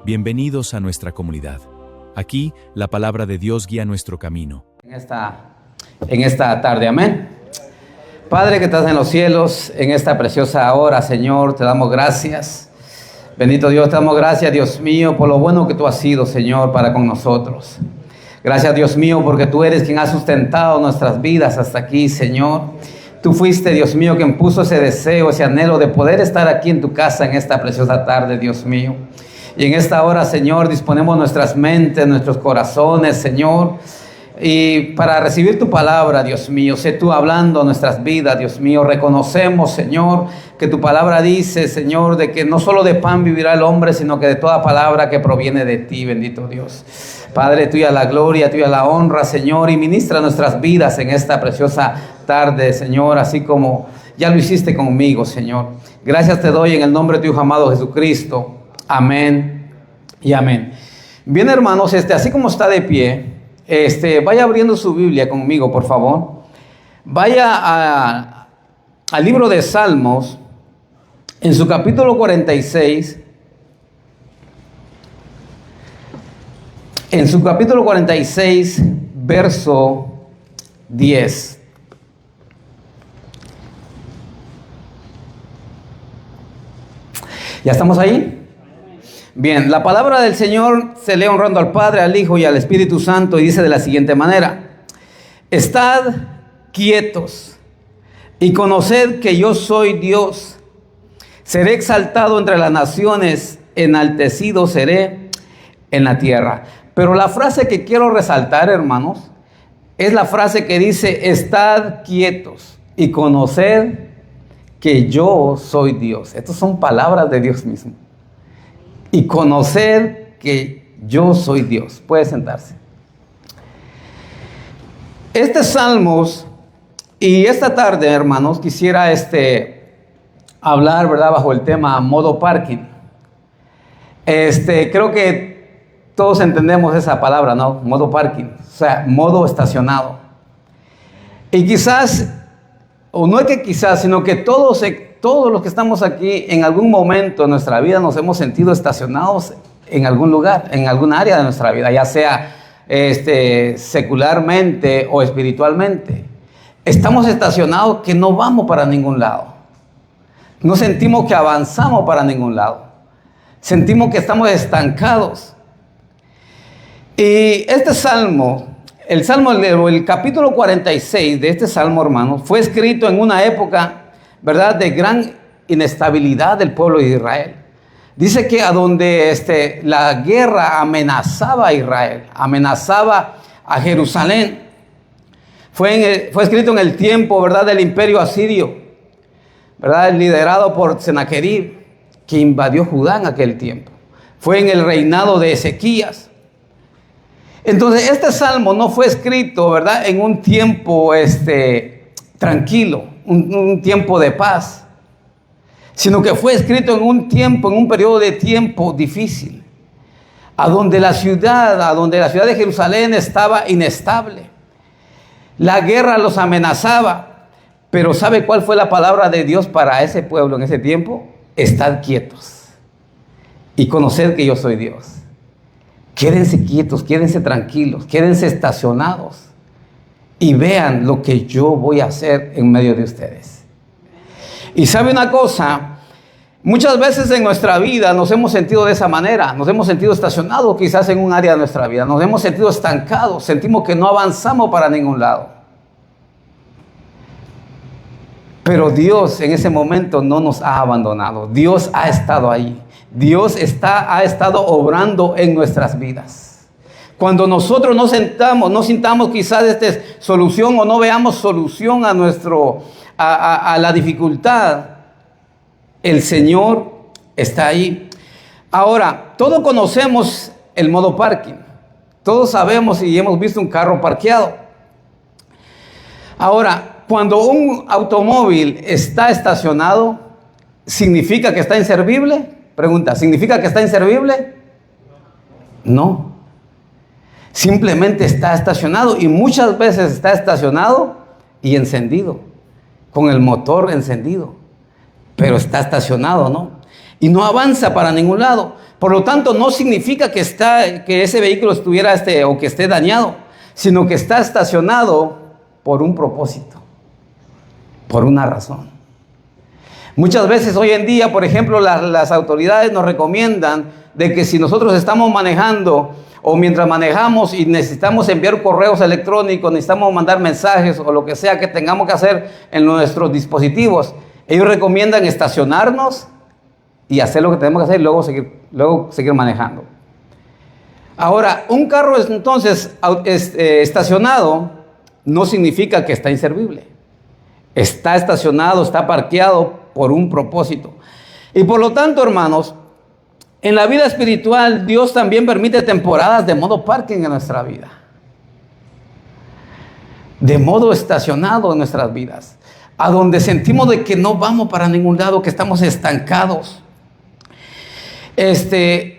Bienvenidos a nuestra comunidad. Aquí, la palabra de Dios guía nuestro camino. En esta tarde, amén. Padre que estás en los cielos, en esta preciosa hora, Señor, te damos gracias. Bendito Dios, te damos gracias, Dios mío, por lo bueno que tú has sido, Señor, para con nosotros. Gracias, Dios mío, porque tú eres quien ha sustentado nuestras vidas hasta aquí, Señor. Tú fuiste, Dios mío, quien puso ese deseo, ese anhelo de poder estar aquí en tu casa en esta preciosa tarde, Dios mío. Y en esta hora, Señor, disponemos nuestras mentes, nuestros corazones, Señor, y para recibir tu palabra, Dios mío. Sé tú hablando a nuestras vidas, Dios mío. Reconocemos, Señor, que tu palabra dice, Señor, de que no solo de pan vivirá el hombre, sino que de toda palabra que proviene de ti, bendito Dios. Padre, tuya la gloria, tuya la honra, Señor, y ministra nuestras vidas en esta preciosa tarde, Señor, así como ya lo hiciste conmigo, Señor. Gracias te doy en el nombre de tu Hijo amado Jesucristo. Amén y amén. Bien, hermanos, así como está de pie, vaya abriendo su Biblia conmigo, por favor. Vaya al libro de Salmos, en su capítulo 46. En su capítulo 46, verso 10. ¿Ya estamos ahí? Bien, la palabra del Señor se lee honrando al Padre, al Hijo y al Espíritu Santo, y dice de la siguiente manera: estad quietos y conoced que yo soy Dios. Seré exaltado entre las naciones, enaltecido seré en la tierra. Pero la frase que quiero resaltar, hermanos, es la frase que dice: estad quietos y conoced que yo soy Dios. Estas son palabras de Dios mismo. Y conocer que yo soy Dios. Puede sentarse. Este Salmos, y esta tarde, hermanos, quisiera hablar, ¿verdad?, bajo el tema modo parking. Creo que todos entendemos esa palabra, ¿no? Modo parking, o sea, modo estacionado. Y quizás, o no es que quizás, sino que todos los que estamos aquí, en algún momento de nuestra vida nos hemos sentido estacionados en algún lugar, en alguna área de nuestra vida, ya sea secularmente o espiritualmente. Estamos estacionados que no vamos para ningún lado. No sentimos que avanzamos para ningún lado. Sentimos que estamos estancados. Y este salmo, el capítulo 46 de este salmo, hermanos, fue escrito en una época, ¿verdad?, de gran inestabilidad del pueblo de Israel. Dice que a donde la guerra amenazaba a Israel, amenazaba a Jerusalén. Fue escrito en el tiempo, ¿verdad?, del imperio asirio, ¿verdad?, liderado por Sennacherib, que invadió Judá en aquel tiempo. Fue en el reinado de Ezequías. Entonces, este salmo no fue escrito, ¿verdad?, en un tiempo tranquilo, un tiempo de paz, sino que fue escrito en un periodo de tiempo difícil, a donde la ciudad de Jerusalén estaba inestable. La guerra los amenazaba, pero ¿sabe cuál fue la palabra de Dios para ese pueblo en ese tiempo? Estad quietos y conoced que yo soy Dios. Quédense quietos, quédense tranquilos, quédense estacionados y vean lo que yo voy a hacer en medio de ustedes. Y sabe una cosa, muchas veces en nuestra vida nos hemos sentido de esa manera, nos hemos sentido estacionados quizás en un área de nuestra vida, nos hemos sentido estancados, sentimos que no avanzamos para ningún lado. Pero Dios en ese momento no nos ha abandonado, Dios ha estado ahí, Dios ha estado obrando en nuestras vidas. Cuando nosotros no sintamos quizás solución o no veamos solución a la dificultad, el Señor está ahí. Ahora, todos conocemos el modo parking. Todos sabemos y hemos visto un carro parqueado. Ahora, cuando un automóvil está estacionado, ¿significa que está inservible? Pregunta, ¿significa que está inservible? No. Simplemente está estacionado, y muchas veces está estacionado y encendido, con el motor encendido, pero está estacionado, ¿no? Y no avanza para ningún lado. Por lo tanto, no significa que ese vehículo estuviera o que esté dañado, sino que está estacionado por un propósito, por una razón. Muchas veces hoy en día, por ejemplo, las autoridades nos recomiendan de que si nosotros estamos manejando o mientras manejamos y necesitamos enviar correos electrónicos, necesitamos mandar mensajes o lo que sea que tengamos que hacer en nuestros dispositivos, ellos recomiendan estacionarnos y hacer lo que tenemos que hacer y luego seguir manejando. Ahora, un carro entonces estacionado no significa que está inservible. Está estacionado, está parqueado por un propósito. Y por lo tanto, hermanos, en la vida espiritual, Dios también permite temporadas de modo parking en nuestra vida. De modo estacionado en nuestras vidas. A donde sentimos de que no vamos para ningún lado, que estamos estancados.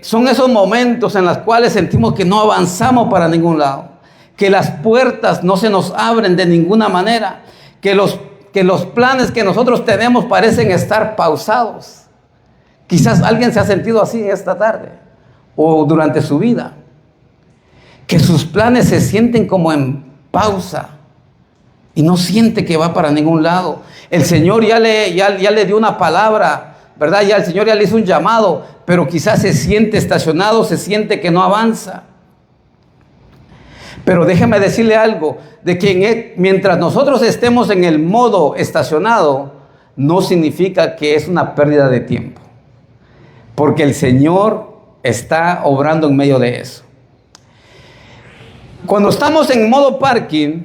Son esos momentos en los cuales sentimos que no avanzamos para ningún lado. Que las puertas no se nos abren de ninguna manera. Que los planes que nosotros tenemos parecen estar pausados. Quizás alguien se ha sentido así esta tarde o durante su vida. Que sus planes se sienten como en pausa y no siente que va para ningún lado. El Señor ya le dio una palabra, ¿verdad? Ya el Señor ya le hizo un llamado, pero quizás se siente estacionado, se siente que no avanza. Pero déjeme decirle algo, de que mientras nosotros estemos en el modo estacionado, no significa que es una pérdida de tiempo. Porque el Señor está obrando en medio de eso. Cuando estamos en modo parking,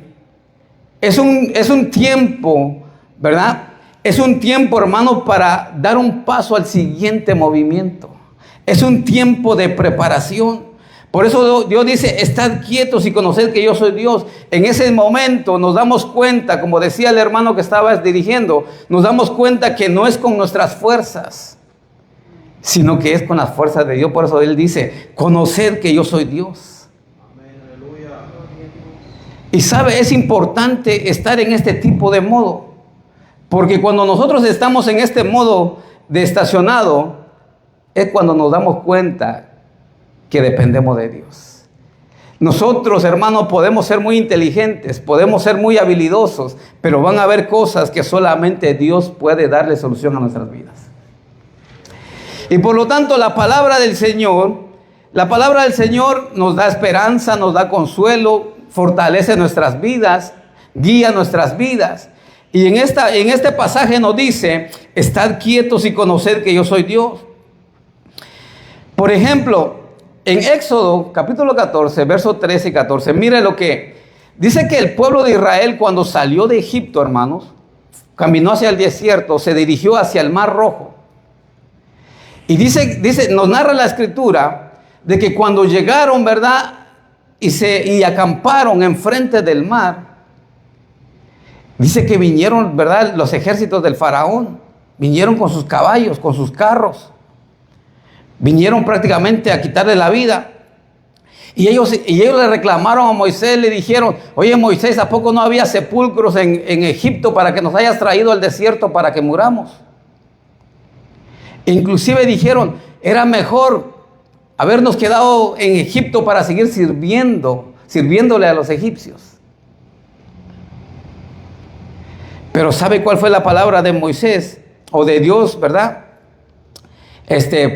es un tiempo, ¿verdad? Es un tiempo, hermano, para dar un paso al siguiente movimiento. Es un tiempo de preparación. Por eso Dios dice, estad quietos y conoced que yo soy Dios. En ese momento nos damos cuenta, como decía el hermano que estaba dirigiendo, nos damos cuenta que no es con nuestras fuerzas, sino que es con las fuerzas de Dios. Por eso Él dice, conoced que yo soy Dios. Amén, aleluya. Y sabe, es importante estar en este tipo de modo, porque cuando nosotros estamos en este modo de estacionado, es cuando nos damos cuenta que dependemos de Dios. Nosotros, hermanos, podemos ser muy inteligentes, podemos ser muy habilidosos, pero van a haber cosas que solamente Dios puede darle solución a nuestras vidas. Y por lo tanto, la palabra del Señor nos da esperanza, nos da consuelo, fortalece nuestras vidas, guía nuestras vidas. Y en este pasaje nos dice, estad quietos y conoced que yo soy Dios. Por ejemplo, en Éxodo capítulo 14, versos 13 y 14, mire lo que dice, que el pueblo de Israel cuando salió de Egipto, hermanos, caminó hacia el desierto, se dirigió hacia el Mar Rojo. Y nos narra la escritura de que cuando llegaron, ¿verdad? Y acamparon enfrente del mar, dice que vinieron, ¿verdad? Los ejércitos del faraón, vinieron con sus caballos, con sus carros. Vinieron prácticamente a quitarle la vida. Y ellos le reclamaron a Moisés, le dijeron, oye Moisés, ¿a poco no había sepulcros en Egipto para que nos hayas traído al desierto para que muramos? E inclusive dijeron, era mejor habernos quedado en Egipto para seguir sirviéndole a los egipcios. Pero ¿sabe cuál fue la palabra de Moisés o de Dios, verdad?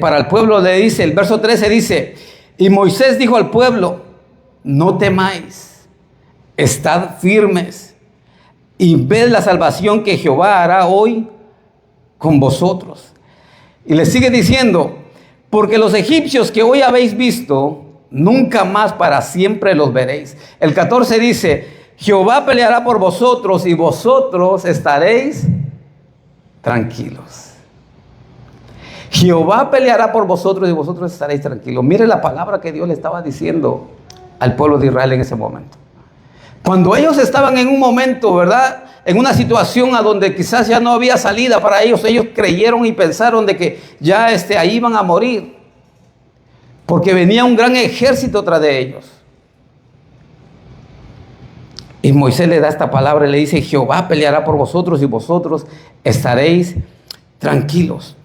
Para el pueblo le dice, el verso 13 dice, y Moisés dijo al pueblo, no temáis, estad firmes y ved la salvación que Jehová hará hoy con vosotros. Y le sigue diciendo, porque los egipcios que hoy habéis visto, nunca más para siempre los veréis. El 14 dice, Jehová peleará por vosotros y vosotros estaréis tranquilos. Jehová peleará por vosotros y vosotros estaréis tranquilos. Mire la palabra que Dios le estaba diciendo al pueblo de Israel en ese momento. Cuando ellos estaban en un momento, ¿verdad? En una situación a donde quizás ya no había salida para ellos, ellos creyeron y pensaron de que ya ahí iban a morir, porque venía un gran ejército tras de ellos. Y Moisés le da esta palabra y le dice, Jehová peleará por vosotros y vosotros estaréis tranquilos.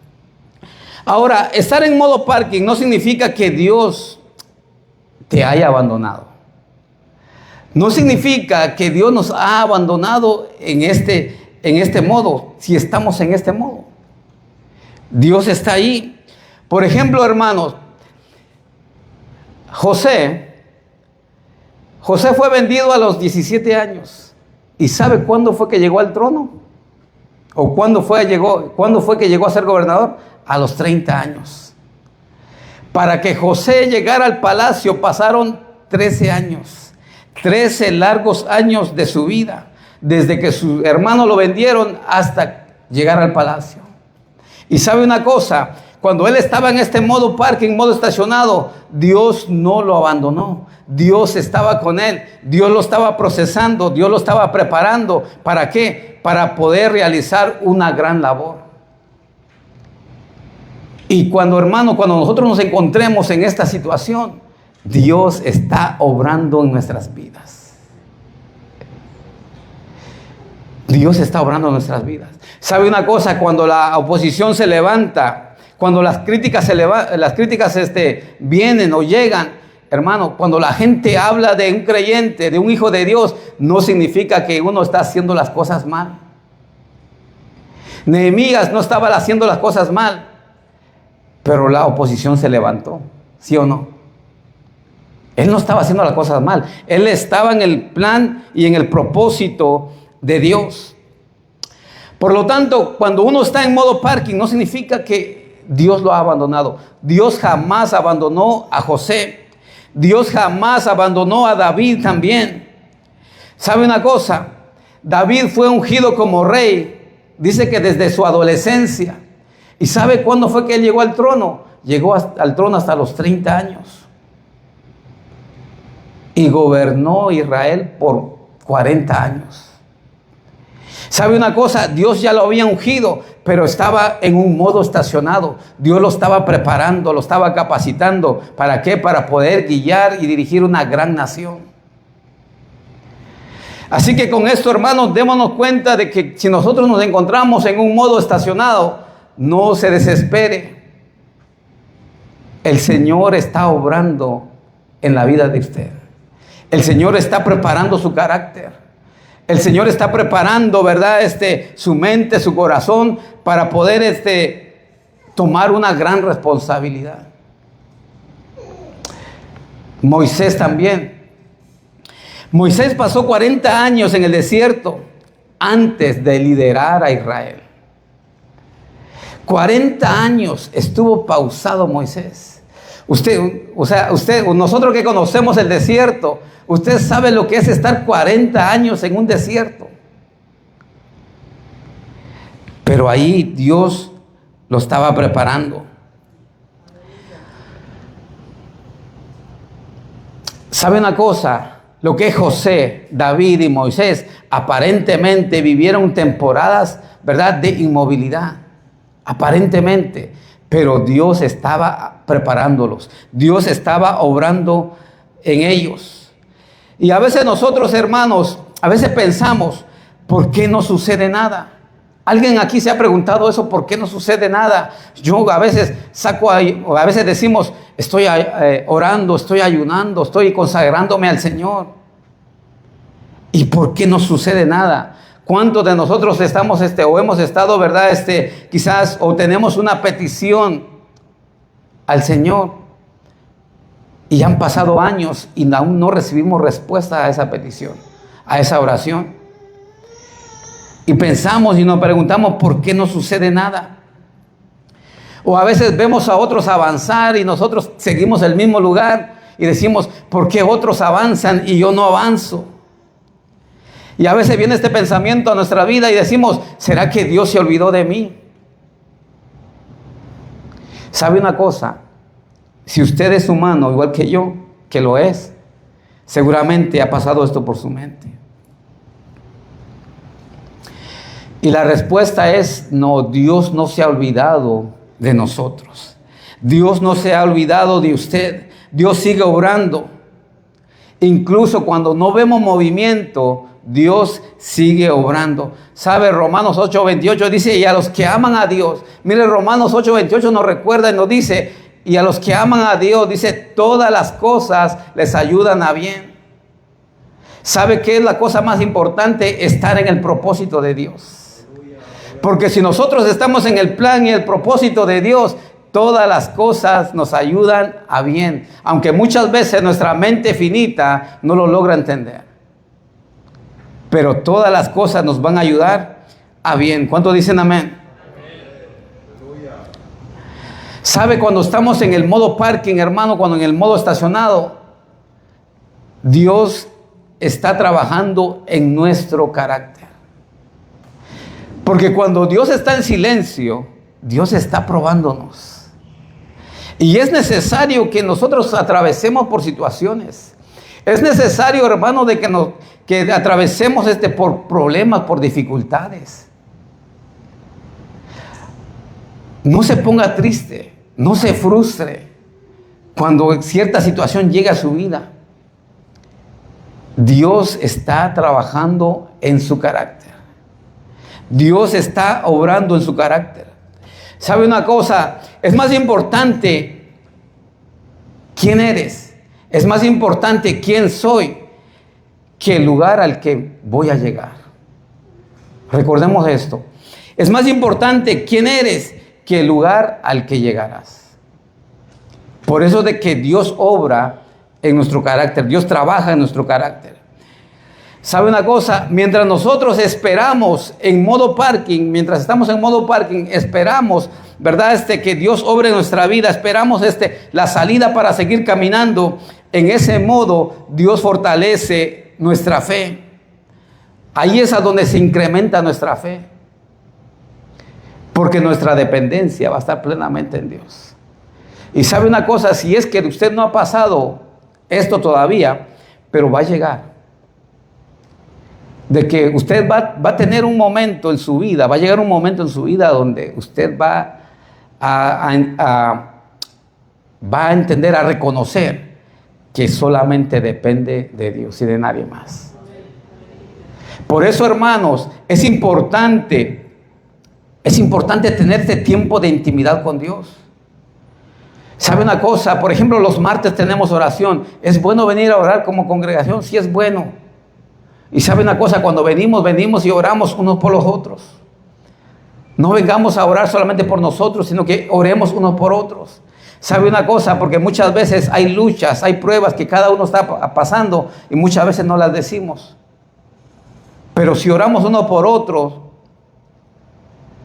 Ahora, estar en modo parking no significa que Dios te haya abandonado. No significa que Dios nos ha abandonado en este modo, si estamos en este modo. Dios está ahí. Por ejemplo, hermanos, José fue vendido a los 17 años. ¿Y sabe cuándo fue que llegó al trono? ¿O cuándo fue que llegó a ser gobernador? A los 30 años. Para que José llegara al palacio pasaron 13 años. 13 largos años de su vida. Desde que sus hermanos lo vendieron hasta llegar al palacio. Y sabe una cosa, cuando él estaba en este modo parking, modo estacionado, Dios no lo abandonó. Dios estaba con él, Dios lo estaba procesando, Dios lo estaba preparando. ¿Para qué? Para poder realizar una gran labor. Y cuando nosotros nos encontremos en esta situación, Dios está obrando en nuestras vidas. Dios está obrando en nuestras vidas. ¿Sabe una cosa? Cuando la oposición se levanta, cuando las críticas vienen o llegan, hermano, cuando la gente habla de un creyente, de un hijo de Dios, no significa que uno está haciendo las cosas mal. Nehemías no estaba haciendo las cosas mal, pero la oposición se levantó, ¿sí o no? Él no estaba haciendo las cosas mal. Él estaba en el plan y en el propósito de Dios. Por lo tanto, cuando uno está en modo parking, no significa que Dios lo ha abandonado. Dios jamás abandonó a José. Dios jamás abandonó a David también. ¿Sabe una cosa? David fue ungido como rey. Dice que desde su adolescencia. ¿Y sabe cuándo fue que él llegó al trono? Llegó al trono hasta los 30 años. Y gobernó Israel por 40 años. ¿Sabe una cosa? Dios ya lo había ungido, pero estaba en un modo estacionado. Dios lo estaba preparando, lo estaba capacitando. ¿Para qué? Para poder guiar y dirigir una gran nación. Así que con esto, hermanos, démonos cuenta de que si nosotros nos encontramos en un modo estacionado, no se desespere. El Señor está obrando en la vida de usted. El Señor está preparando su carácter. El Señor está preparando, ¿verdad? Su mente, su corazón para poder tomar una gran responsabilidad. Moisés también. Moisés pasó 40 años en el desierto antes de liderar a Israel. 40 años estuvo pausado Moisés. Nosotros que conocemos el desierto, usted sabe lo que es estar 40 años en un desierto. Pero ahí Dios lo estaba preparando. ¿Sabe una cosa? Lo que es José, David y Moisés aparentemente vivieron temporadas, ¿verdad?, de inmovilidad. Aparentemente. Pero Dios estaba preparándolos. Dios estaba obrando en ellos. Y a veces nosotros, hermanos, a veces pensamos, ¿por qué no sucede nada? ¿Alguien aquí se ha preguntado eso? ¿Por qué no sucede nada? Yo a veces a veces decimos, estoy orando, estoy ayunando, estoy consagrándome al Señor. ¿Y por qué no sucede nada? ¿Cuántos de nosotros estamos o hemos estado, verdad, quizás, o tenemos una petición al Señor y han pasado años y aún no recibimos respuesta a esa petición, a esa oración? Y pensamos y nos preguntamos por qué no sucede nada. O a veces vemos a otros avanzar y nosotros seguimos el mismo lugar y decimos, ¿por qué otros avanzan y yo no avanzo? Y a veces viene este pensamiento a nuestra vida y decimos, ¿será que Dios se olvidó de mí? ¿Sabe una cosa? Si usted es humano, igual que yo, que lo es, seguramente ha pasado esto por su mente. Y la respuesta es, no, Dios no se ha olvidado de nosotros. Dios no se ha olvidado de usted. Dios sigue obrando. Incluso cuando no vemos movimiento, Dios sigue obrando. ¿Sabe? Romanos 8:28 dice, y a los que aman a Dios, mire, Romanos 8:28 nos recuerda y nos dice, y a los que aman a Dios, dice, todas las cosas les ayudan a bien. ¿Sabe qué es la cosa más importante? Estar en el propósito de Dios. Porque si nosotros estamos en el plan y el propósito de Dios, todas las cosas nos ayudan a bien. Aunque muchas veces nuestra mente finita no lo logra entender. Pero todas las cosas nos van a ayudar a bien. ¿Cuántos dicen amén? ¿Sabe? Cuando estamos en el modo parking, hermano, cuando en el modo estacionado, Dios está trabajando en nuestro carácter. Porque cuando Dios está en silencio, Dios está probándonos. Y es necesario que nosotros atravesemos por situaciones. Es necesario, hermano, de que atravesemos por problemas, por dificultades. No se ponga triste, no se frustre cuando cierta situación llega a su vida. Dios está trabajando en su carácter. Dios está obrando en su carácter. ¿Sabe una cosa? Es más importante quién eres. Es más importante quién soy que el lugar al que voy a llegar. Recordemos esto. Es más importante quién eres que el lugar al que llegarás. Por eso de que Dios obra en nuestro carácter. Dios trabaja en nuestro carácter. ¿Sabe una cosa? Mientras nosotros esperamos en modo parking, mientras estamos en modo parking, esperamos, ¿verdad? Que Dios obre en nuestra vida, esperamos la salida para seguir caminando. En ese modo, Dios fortalece nuestra fe. Ahí es a donde se incrementa nuestra fe. Porque nuestra dependencia va a estar plenamente en Dios. Y sabe una cosa, si es que usted no ha pasado esto todavía, pero va a llegar. De que usted va a tener un momento en su vida, va a llegar un momento en su vida donde usted va a entender, a reconocer que solamente depende de Dios y de nadie más. Por eso, hermanos, es importante tener este tiempo de intimidad con Dios. ¿Sabe una cosa? Por ejemplo, los martes tenemos oración. ¿Es bueno venir a orar como congregación? Sí, es bueno. Y ¿sabe una cosa? Cuando venimos y oramos unos por los otros. No vengamos a orar solamente por nosotros, sino que oremos unos por otros. ¿Sabe una cosa? Porque muchas veces hay luchas, hay pruebas que cada uno está pasando y muchas veces no las decimos. Pero si oramos uno por otro,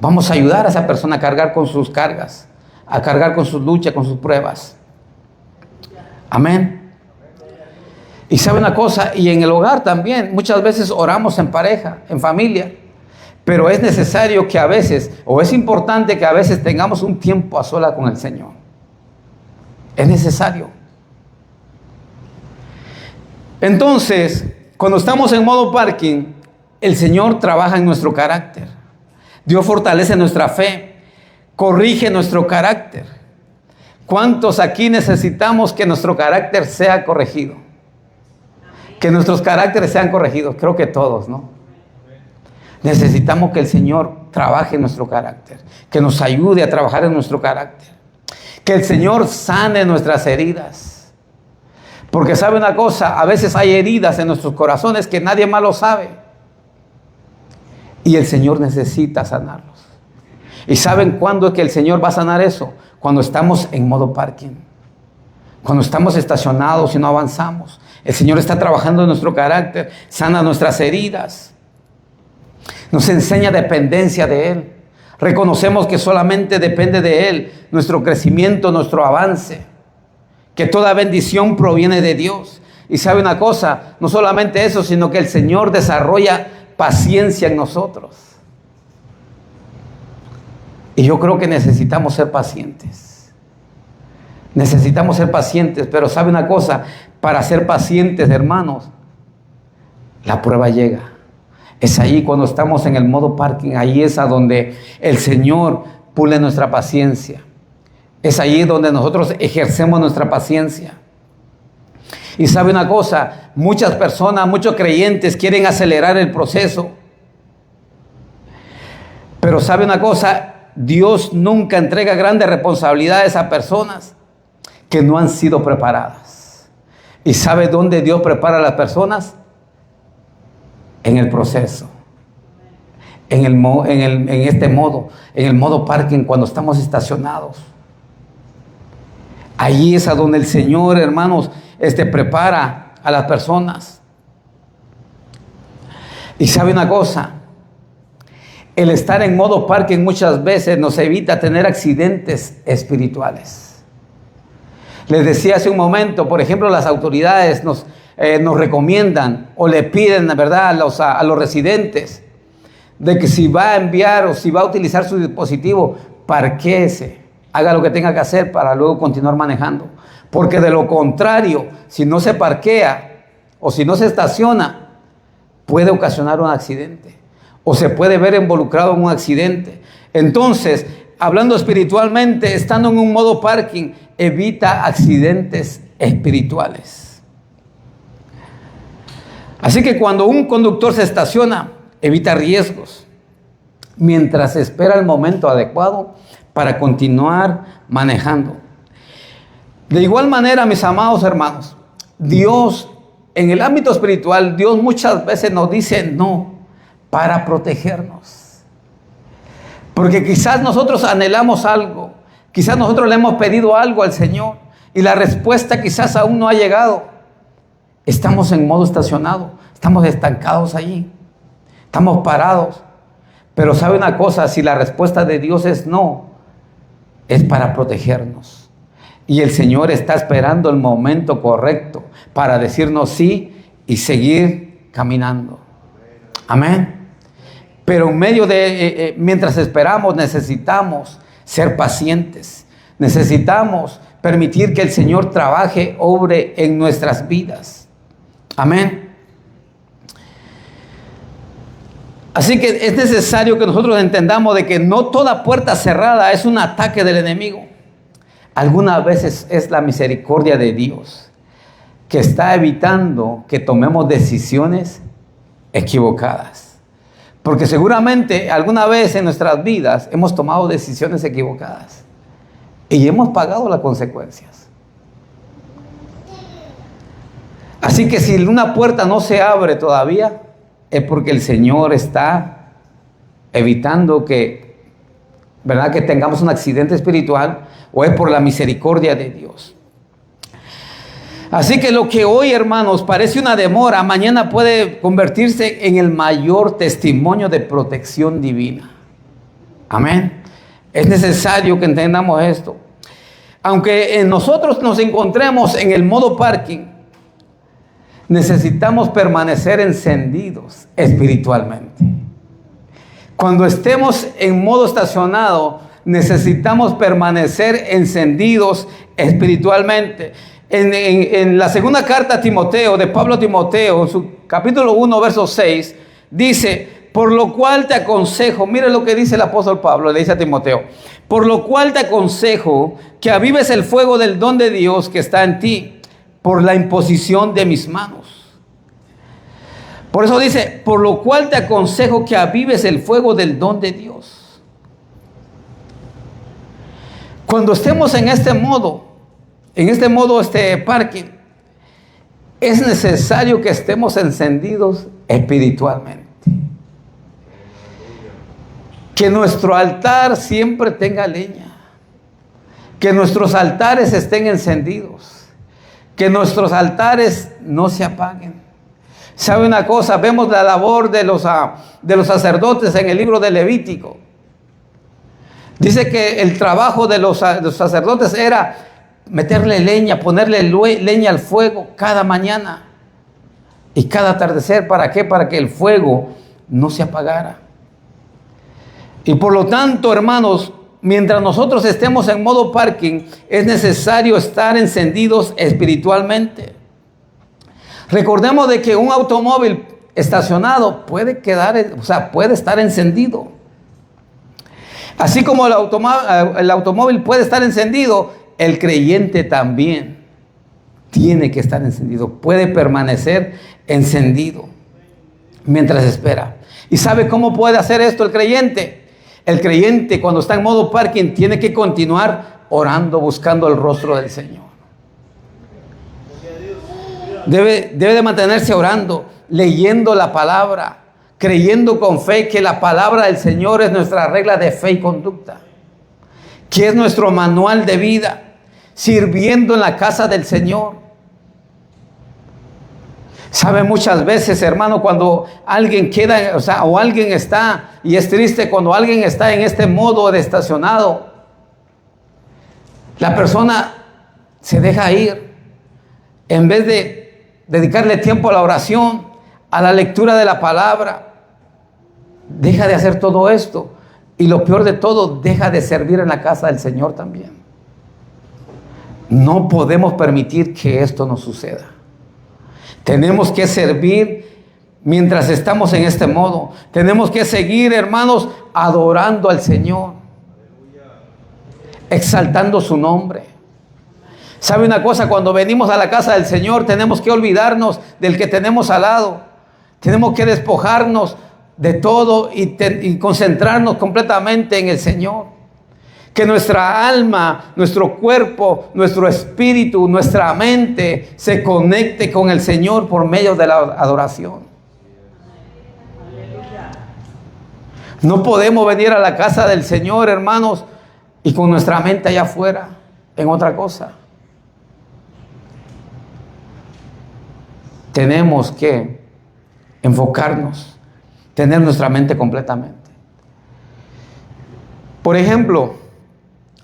vamos a ayudar a esa persona a cargar con sus cargas, a cargar con sus luchas, con sus pruebas. Amén. Y sabe una cosa, y en el hogar también, muchas veces oramos en pareja, en familia, pero es necesario que a veces, o es importante que a veces tengamos un tiempo a solas con el Señor. Es necesario. Entonces, cuando estamos en modo parking, el Señor trabaja en nuestro carácter. Dios fortalece nuestra fe, corrige nuestro carácter. ¿Cuántos aquí necesitamos que nuestro carácter sea corregido? Que nuestros caracteres sean corregidos. Creo que todos, ¿no? Necesitamos que el Señor trabaje en nuestro carácter, que nos ayude a trabajar en nuestro carácter, que el Señor sane nuestras heridas. Porque sabe una cosa, a veces hay heridas en nuestros corazones que nadie más lo sabe. Y el Señor necesita sanarlos. ¿Y saben cuándo es que el Señor va a sanar eso? Cuando estamos en modo parking. Cuando estamos estacionados y no avanzamos. El Señor está trabajando en nuestro carácter, sana nuestras heridas. Nos enseña dependencia de Él. Reconocemos que solamente depende de Él nuestro crecimiento, nuestro avance. Que toda bendición proviene de Dios. Y sabe una cosa, no solamente eso, sino que el Señor desarrolla paciencia en nosotros. Y yo creo que necesitamos ser pacientes. Necesitamos ser pacientes, pero sabe una cosa, para ser pacientes, hermanos, la prueba llega. Es ahí cuando estamos en el modo parking, ahí es a donde el Señor pule nuestra paciencia. Es ahí donde nosotros ejercemos nuestra paciencia. Y sabe una cosa, muchas personas, muchos creyentes quieren acelerar el proceso. Pero sabe una cosa, Dios nunca entrega grandes responsabilidades a personas que no han sido preparadas. ¿Y sabe dónde Dios prepara a las personas? En el proceso. En el modo parking, cuando estamos estacionados. Allí es a donde el Señor, hermanos, prepara a las personas. Y sabe una cosa, el estar en modo parking muchas veces nos evita tener accidentes espirituales. Les decía hace un momento, por ejemplo, las autoridades nos recomiendan o le piden, ¿verdad?, a los residentes de que si va a enviar o si va a utilizar su dispositivo, parquéese, haga lo que tenga que hacer para luego continuar manejando. Porque de lo contrario, si no se parquea o si no se estaciona, puede ocasionar un accidente o se puede ver involucrado en un accidente. Entonces, hablando espiritualmente, estando en un modo parking, evita accidentes espirituales. Así que cuando un conductor se estaciona, evita riesgos mientras espera el momento adecuado para continuar manejando. De igual manera, mis amados hermanos, Dios, en el ámbito espiritual, Dios muchas veces nos dice no para protegernos. Porque quizás nosotros anhelamos algo, quizás nosotros le hemos pedido algo al Señor y la respuesta quizás aún no ha llegado. Estamos en modo estacionado, estamos estancados allí, estamos parados. Pero sabe una cosa, si la respuesta de Dios es no, es para protegernos. Y el Señor está esperando el momento correcto para decirnos sí y seguir caminando. Amén. Pero en medio de, mientras esperamos, necesitamos ser pacientes. Necesitamos permitir que el Señor trabaje, obre en nuestras vidas. Amén. Así que es necesario que nosotros entendamos de que no toda puerta cerrada es un ataque del enemigo. Algunas veces es la misericordia de Dios que está evitando que tomemos decisiones equivocadas. Porque seguramente alguna vez en nuestras vidas hemos tomado decisiones equivocadas y hemos pagado las consecuencias. Así que si una puerta no se abre todavía, es porque el Señor está evitando que, ¿verdad?, que tengamos un accidente espiritual, o es por la misericordia de Dios. Así que lo que hoy, hermanos, parece una demora, mañana puede convertirse en el mayor testimonio de protección divina. Amén. Es necesario que entendamos esto. Aunque nosotros nos encontremos en el modo parking, necesitamos permanecer encendidos espiritualmente. Cuando estemos en modo estacionado, necesitamos permanecer encendidos espiritualmente. En la segunda carta a Timoteo, de Pablo a Timoteo, en su capítulo 1, verso 6, dice: por lo cual te aconsejo, mire lo que dice el apóstol Pablo, le dice a Timoteo: por lo cual te aconsejo que avives el fuego del don de Dios que está en ti, por la imposición de mis manos. Por eso dice: por lo cual te aconsejo que avives el fuego del don de Dios. Cuando estemos en este modo parking, es necesario que estemos encendidos espiritualmente. Que nuestro altar siempre tenga leña. Que nuestros altares estén encendidos. Que nuestros altares no se apaguen. ¿Sabe una cosa? Vemos la labor de los sacerdotes en el libro de Levítico. Dice que el trabajo de los sacerdotes era meterle leña, ponerle leña al fuego cada mañana y cada atardecer. ¿Para qué? Para que el fuego no se apagara. Y por lo tanto, hermanos, mientras nosotros estemos en modo parking, es necesario estar encendidos espiritualmente. Recordemos de que un automóvil estacionado puede estar encendido. Así como el automóvil puede estar encendido, el creyente también tiene que estar encendido, puede permanecer encendido mientras espera. ¿Y sabe cómo puede hacer esto el creyente? El creyente, cuando está en modo parking, tiene que continuar orando, buscando el rostro del Señor. Debe de mantenerse orando, leyendo la palabra, creyendo con fe que la palabra del Señor es nuestra regla de fe y conducta, que es nuestro manual de vida, sirviendo en la casa del Señor. Sabe, muchas veces, hermano, cuando alguien queda, o alguien está, y es triste cuando alguien está en este modo de estacionado, la persona se deja ir, en vez de dedicarle tiempo a la oración, a la lectura de la palabra, deja de hacer todo esto, y lo peor de todo, deja de servir en la casa del Señor también. No podemos permitir que esto nos suceda. Tenemos que servir mientras estamos en este modo. Tenemos que seguir, hermanos, adorando al Señor, exaltando su nombre. ¿Sabe una cosa? Cuando venimos a la casa del Señor, tenemos que olvidarnos del que tenemos al lado. Tenemos que despojarnos de todo y concentrarnos completamente en el Señor. Que nuestra alma, nuestro cuerpo, nuestro espíritu, nuestra mente se conecte con el Señor por medio de la adoración. No podemos venir a la casa del Señor, hermanos, y con nuestra mente allá afuera, en otra cosa. Tenemos que enfocarnos, tener nuestra mente completamente. Por ejemplo,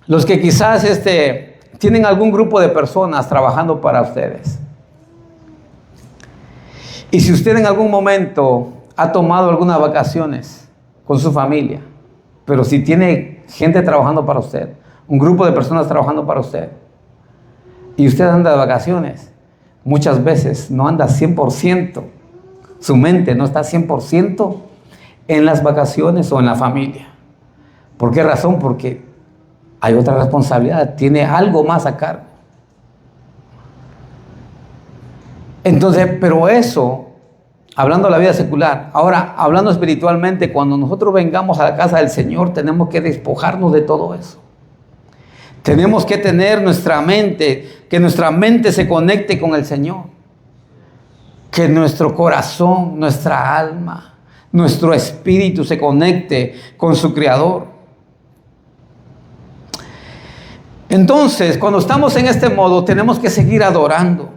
los que quizás tienen algún grupo de personas trabajando para ustedes. Y si usted en algún momento ha tomado algunas vacaciones con su familia, pero si tiene gente trabajando para usted, un grupo de personas trabajando para usted, y usted anda de vacaciones, muchas veces no anda 100%, su mente no está 100% en las vacaciones o en la familia. ¿Por qué razón? Porque hay otra responsabilidad, tiene algo más a cargo. Entonces, pero eso, hablando de la vida secular, ahora hablando espiritualmente, cuando nosotros vengamos a la casa del Señor, tenemos que despojarnos de todo eso. Tenemos que tener nuestra mente, que nuestra mente se conecte con el Señor. Que nuestro corazón, nuestra alma, nuestro espíritu se conecte con su Creador. Entonces, cuando estamos en este modo, tenemos que seguir adorando.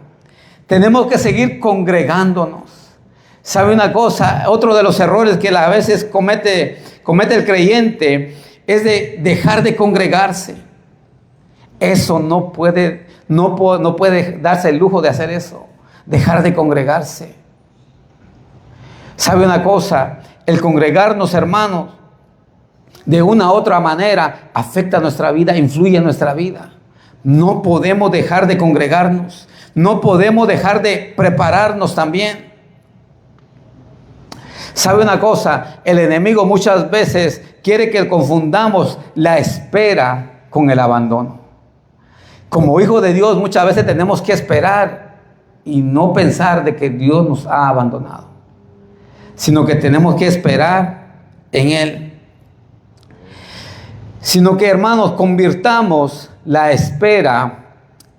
Tenemos que seguir congregándonos. ¿Sabe una cosa? Otro de los errores que a veces comete el creyente es de dejar de congregarse. Eso no puede darse el lujo de hacer eso. Dejar de congregarse. ¿Sabe una cosa? El congregarnos, hermanos, de una u otra manera afecta nuestra vida, influye en nuestra vida. No podemos dejar de congregarnos. No podemos dejar de prepararnos también. ¿Sabe una cosa? El enemigo muchas veces quiere que confundamos la espera con el abandono. Como hijos de Dios muchas veces tenemos que esperar y no pensar de que Dios nos ha abandonado, sino que tenemos que esperar en Él. Sino que, hermanos, convirtamos la espera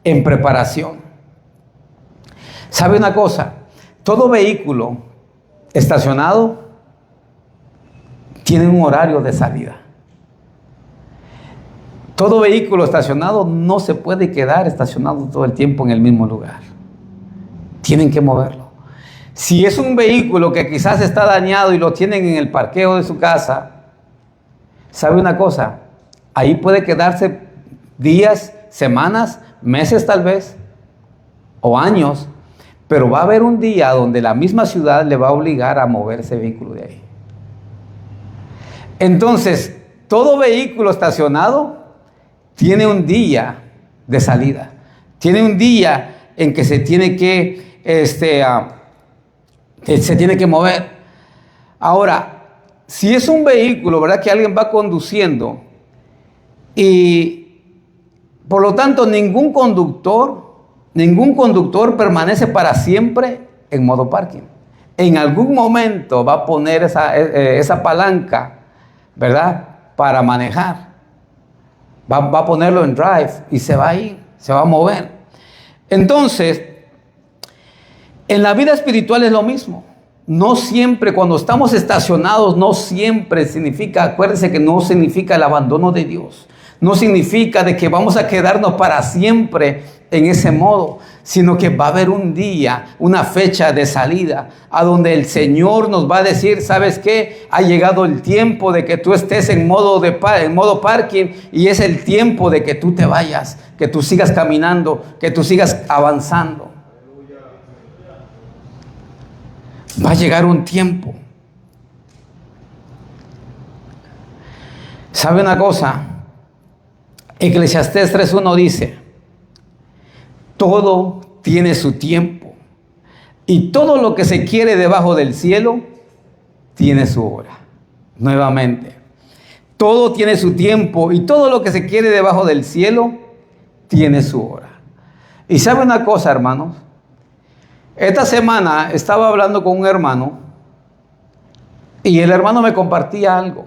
en preparación. ¿Sabe una cosa? Todo vehículo estacionado tiene un horario de salida. Todo vehículo estacionado no se puede quedar estacionado todo el tiempo en el mismo lugar. Tienen que moverlo. Si es un vehículo que quizás está dañado y lo tienen en el parqueo de su casa, ¿sabe una cosa? Ahí puede quedarse días, semanas, meses tal vez, o años, pero va a haber un día donde la misma ciudad le va a obligar a mover ese vehículo de ahí. Entonces, todo vehículo estacionado tiene un día de salida, tiene un día en que se tiene que, se tiene que mover. Ahora, si es un vehículo, ¿verdad?, que alguien va conduciendo y por lo tanto ningún conductor Ningún conductor permanece para siempre en modo parking. En algún momento va a poner esa palanca, ¿verdad?, para manejar. Va a ponerlo en drive y se va a ir, se va a mover. Entonces, en la vida espiritual es lo mismo. No siempre, cuando estamos estacionados, no siempre significa, acuérdense que no significa el abandono de Dios. No significa de que vamos a quedarnos para siempre en ese modo, sino que va a haber un día, una fecha de salida, a donde el Señor nos va a decir, ¿sabes qué? Ha llegado el tiempo de que tú estés en modo parking, y es el tiempo de que tú te vayas, que tú sigas caminando, que tú sigas avanzando. Va a llegar un tiempo. ¿Sabe una cosa? Eclesiastés 3:1 dice: todo tiene su tiempo, y todo lo que se quiere debajo del cielo tiene su hora. Nuevamente, todo tiene su tiempo, y todo lo que se quiere debajo del cielo tiene su hora. Y sabe una cosa, hermanos, esta semana estaba hablando con un hermano, y el hermano me compartía algo,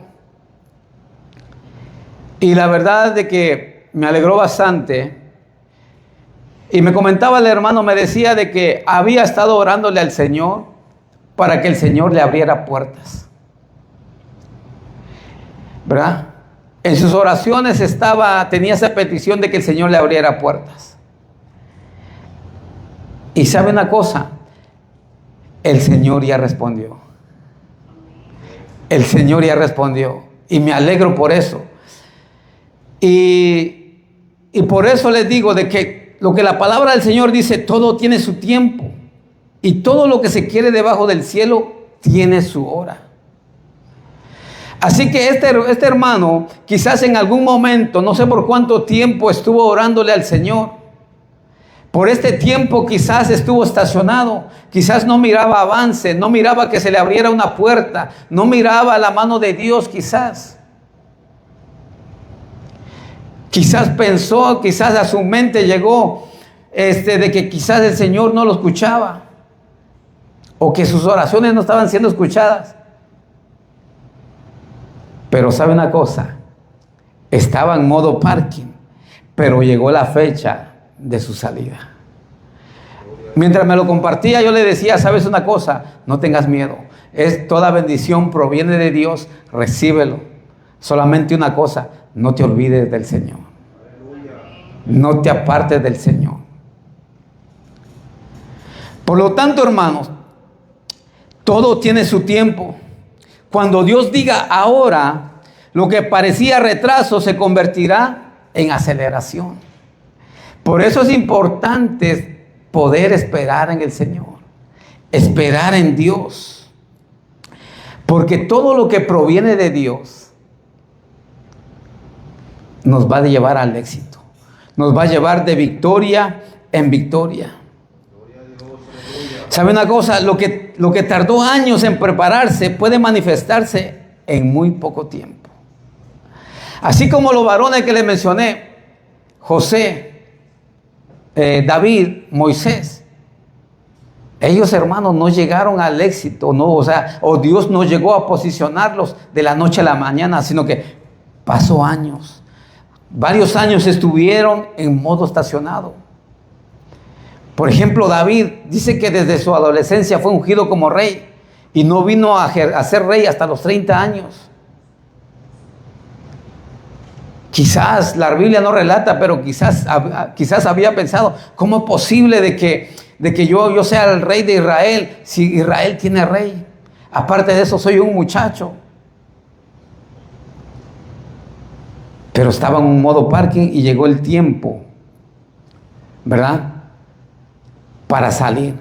y la verdad de que me alegró bastante. Y me comentaba el hermano, me decía de que había estado orándole al Señor para que el Señor le abriera puertas, ¿verdad? En sus oraciones tenía esa petición de que el Señor le abriera puertas. Y sabe una cosa, el Señor ya respondió. El Señor ya respondió, y me alegro por eso. Y por eso les digo de que lo que la palabra del Señor dice, todo tiene su tiempo, y todo lo que se quiere debajo del cielo tiene su hora. Así que este hermano quizás en algún momento, no sé por cuánto tiempo, estuvo orándole al Señor. Por este tiempo quizás estuvo estacionado, quizás no miraba avance, no miraba que se le abriera una puerta, no miraba la mano de Dios quizás. Quizás pensó, quizás a su mente llegó de que quizás el Señor no lo escuchaba, o que sus oraciones no estaban siendo escuchadas. Pero sabe una cosa, estaba en modo parking, pero llegó la fecha de su salida. Mientras me lo compartía, yo le decía, ¿sabes una cosa? No tengas miedo. Toda bendición proviene de Dios, recíbelo. Solamente una cosa, no te olvides del Señor. No te apartes del Señor. Por lo tanto, hermanos, todo tiene su tiempo. Cuando Dios diga ahora, lo que parecía retraso se convertirá en aceleración. Por eso es importante poder esperar en el Señor, esperar en Dios, porque todo lo que proviene de Dios nos va a llevar al éxito, nos va a llevar de victoria en victoria. ¿Sabe una cosa? Lo que tardó años en prepararse puede manifestarse en muy poco tiempo. Así como los varones que les mencioné, José, David, Moisés, ellos, hermanos, no llegaron al éxito, o Dios no llegó a posicionarlos de la noche a la mañana, sino que pasó años. Varios años estuvieron en modo estacionado. Por ejemplo, David dice que desde su adolescencia fue ungido como rey y no vino a ser rey hasta los 30 años. Quizás la Biblia no relata, pero quizás había pensado, ¿cómo es posible de que yo sea el rey de Israel si Israel tiene rey? Aparte de eso, soy un muchacho. Pero estaba en un modo parking y llegó el tiempo, ¿verdad?, para salir.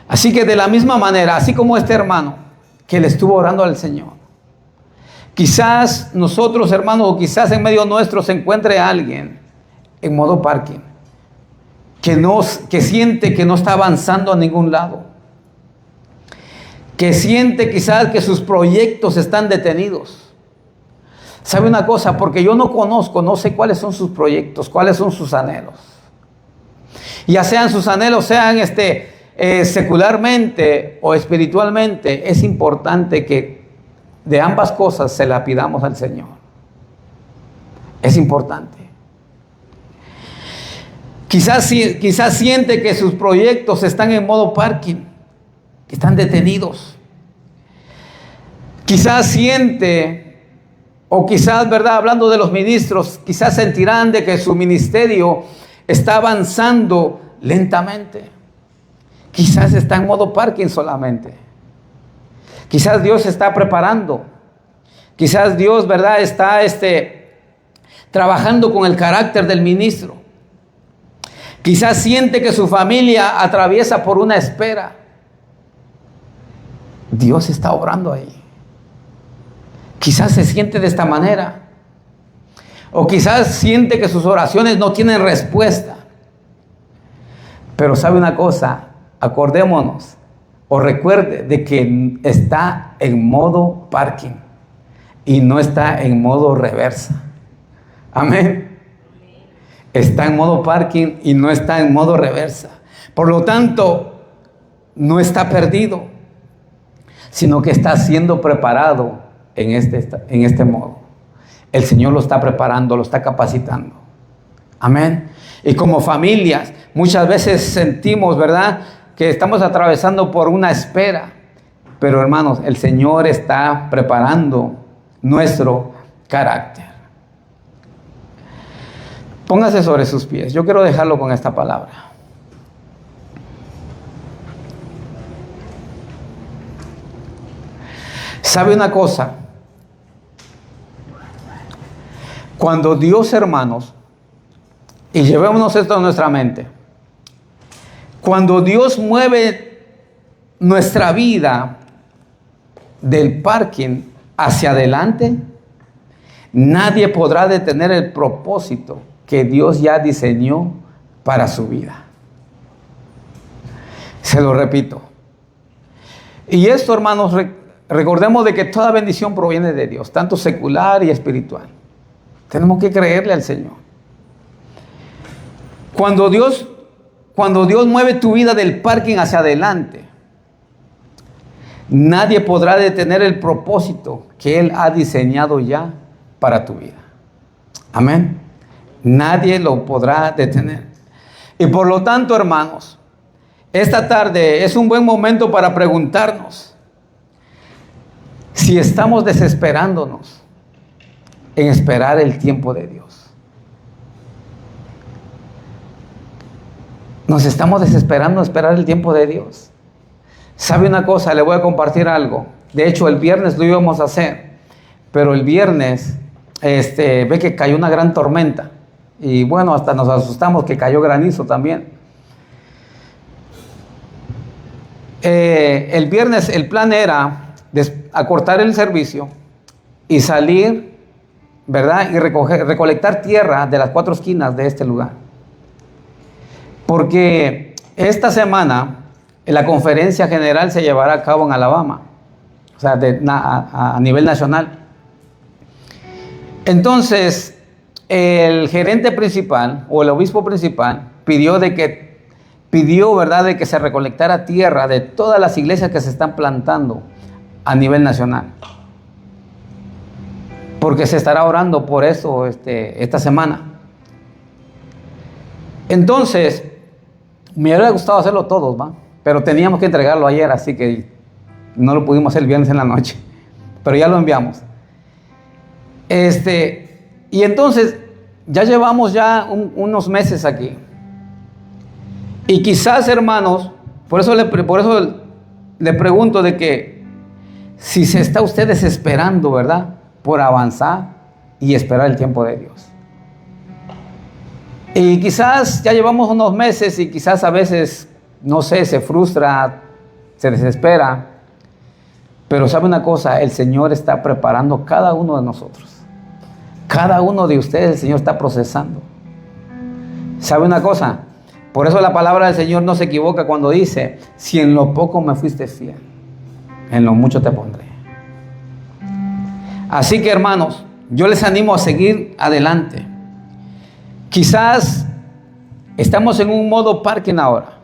Así que de la misma manera, así como este hermano que le estuvo orando al Señor, quizás nosotros, hermanos, o quizás en medio nuestro se encuentre alguien en modo parking, que siente que no está avanzando a ningún lado, que siente quizás que sus proyectos están detenidos. ¿Sabe una cosa? Porque yo no sé cuáles son sus proyectos, cuáles son sus anhelos. Ya sean sus anhelos, sean secularmente o espiritualmente, es importante que de ambas cosas se la pidamos al Señor. Es importante. Quizás siente que sus proyectos están en modo parking, que están detenidos. Quizás siente, o quizás, ¿verdad? Hablando de los ministros, quizás sentirán de que su ministerio está avanzando lentamente. Quizás está en modo parking solamente. Quizás Dios se está preparando. Quizás Dios, ¿verdad? Está trabajando con el carácter del ministro. Quizás siente que su familia atraviesa por una espera. Dios está obrando ahí. Quizás se siente de esta manera. O quizás siente que sus oraciones no tienen respuesta. Pero sabe una cosa, acordémonos o recuerde de que está en modo parking y no está en modo reversa. Amén. Está en modo parking y no está en modo reversa. Por lo tanto, no está perdido, sino que está siendo preparado en este modo. El Señor lo está preparando, lo está capacitando. Amén. Y como familias, muchas veces sentimos, ¿verdad?, que estamos atravesando por una espera. Pero hermanos, el Señor está preparando nuestro carácter. Póngase sobre sus pies. Yo quiero dejarlo con esta palabra. ¿Sabe una cosa? Cuando Dios, hermanos, y llevémonos esto a nuestra mente, cuando Dios mueve nuestra vida del parking hacia adelante, nadie podrá detener el propósito que Dios ya diseñó para su vida. Se lo repito. Y esto, hermanos, recordemos de que toda bendición proviene de Dios, tanto secular y espiritual. Tenemos que creerle al Señor. Cuando Dios mueve tu vida del parking hacia adelante, nadie podrá detener el propósito que Él ha diseñado ya para tu vida. Amén. Nadie lo podrá detener. Y por lo tanto, hermanos, esta tarde es un buen momento para preguntarnos si estamos desesperándonos en esperar el tiempo de Dios. Nos estamos desesperando en esperar el tiempo de Dios. ¿Sabe una cosa? Le voy a compartir algo. De hecho, el viernes lo íbamos a hacer, pero el viernes ve que cayó una gran tormenta. Y bueno, hasta nos asustamos que cayó granizo también. El viernes el plan era acortar el servicio y salir, ¿verdad? Y recolectar tierra de las 4 esquinas de este lugar. Porque esta semana la conferencia general se llevará a cabo en Alabama, o sea, a nivel nacional. Entonces, el gerente principal o el obispo principal pidió, ¿verdad?, de que se recolectara tierra de todas las iglesias que se están plantando a nivel nacional. Porque se estará orando por eso esta semana. Entonces, me hubiera gustado hacerlo todos, ¿va? Pero teníamos que entregarlo ayer, así que no lo pudimos hacer el viernes en la noche. Pero ya lo enviamos. Y entonces, ya llevamos unos meses aquí. Y quizás, hermanos, por eso le pregunto de que si se está usted desesperando, ¿verdad?, por avanzar y esperar el tiempo de Dios. Y quizás ya llevamos unos meses y quizás a veces, no sé, se frustra, se desespera. Pero sabe una cosa, el Señor está preparando cada uno de nosotros. Cada uno de ustedes el Señor está procesando. ¿Sabe una cosa? Por eso la palabra del Señor no se equivoca cuando dice: si en lo poco me fuiste fiel, en lo mucho te pondré. Así que, hermanos, yo les animo a seguir adelante. Quizás Estamos en un modo parking ahora.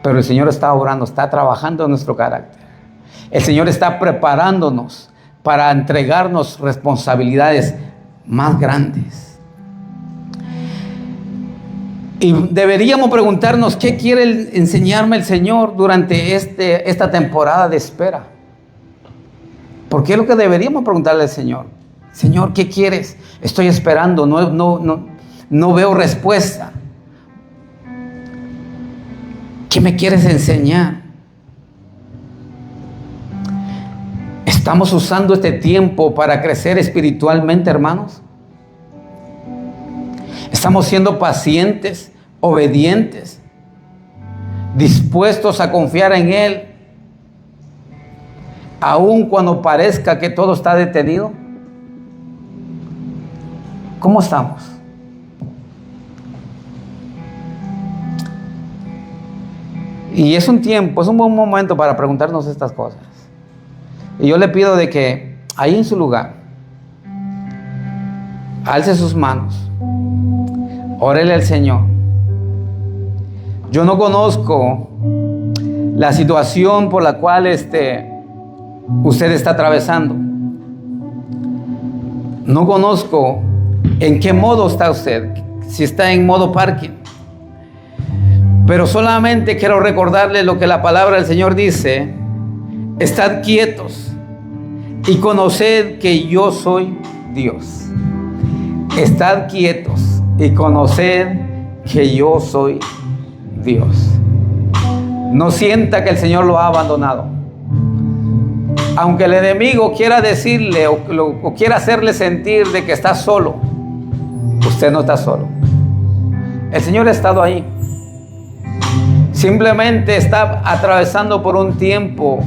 Pero el Señor está obrando, está trabajando en nuestro carácter. El Señor está preparándonos para entregarnos responsabilidades más grandes. Y deberíamos preguntarnos, ¿qué quiere enseñarme el Señor durante esta temporada de espera? Porque es lo que deberíamos preguntarle al Señor. Señor, ¿qué quieres? Estoy esperando, no veo respuesta. ¿Qué me quieres enseñar? ¿Estamos usando este tiempo para crecer espiritualmente, hermanos? ¿Estamos siendo pacientes, obedientes, dispuestos a confiar en Él, aun cuando parezca que todo está detenido? ¿Cómo estamos? Y es un tiempo, es un buen momento para preguntarnos estas cosas. Y yo le pido de que ahí en su lugar alce sus manos, órele al Señor. Yo no conozco la situación por la cual usted está atravesando. No conozco en qué modo está usted, si está en modo parking. Pero solamente quiero recordarle lo que la palabra del Señor dice: estad quietos y conoced que yo soy Dios. Estad quietos y conoced que yo soy Dios. No sienta que el Señor lo ha abandonado. Aunque el enemigo quiera decirle o quiera hacerle sentir de que está solo, usted no está solo. El Señor ha estado ahí. Simplemente está atravesando por un tiempo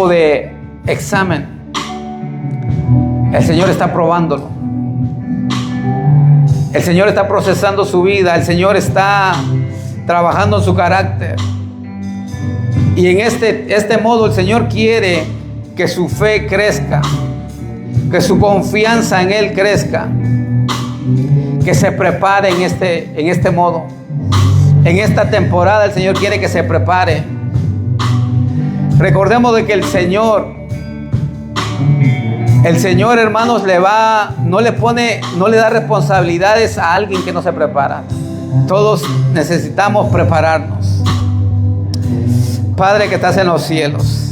de examen. El Señor está probándolo. El Señor está procesando su vida. El Señor está trabajando en su carácter. Y en este modo el Señor quiere que su fe crezca, que su confianza en Él crezca, que se prepare en este modo. En esta temporada el Señor quiere que se prepare. Recordemos de que el Señor, hermanos, no le da responsabilidades a alguien que no se prepara. Todos necesitamos prepararnos. Padre que estás en los cielos,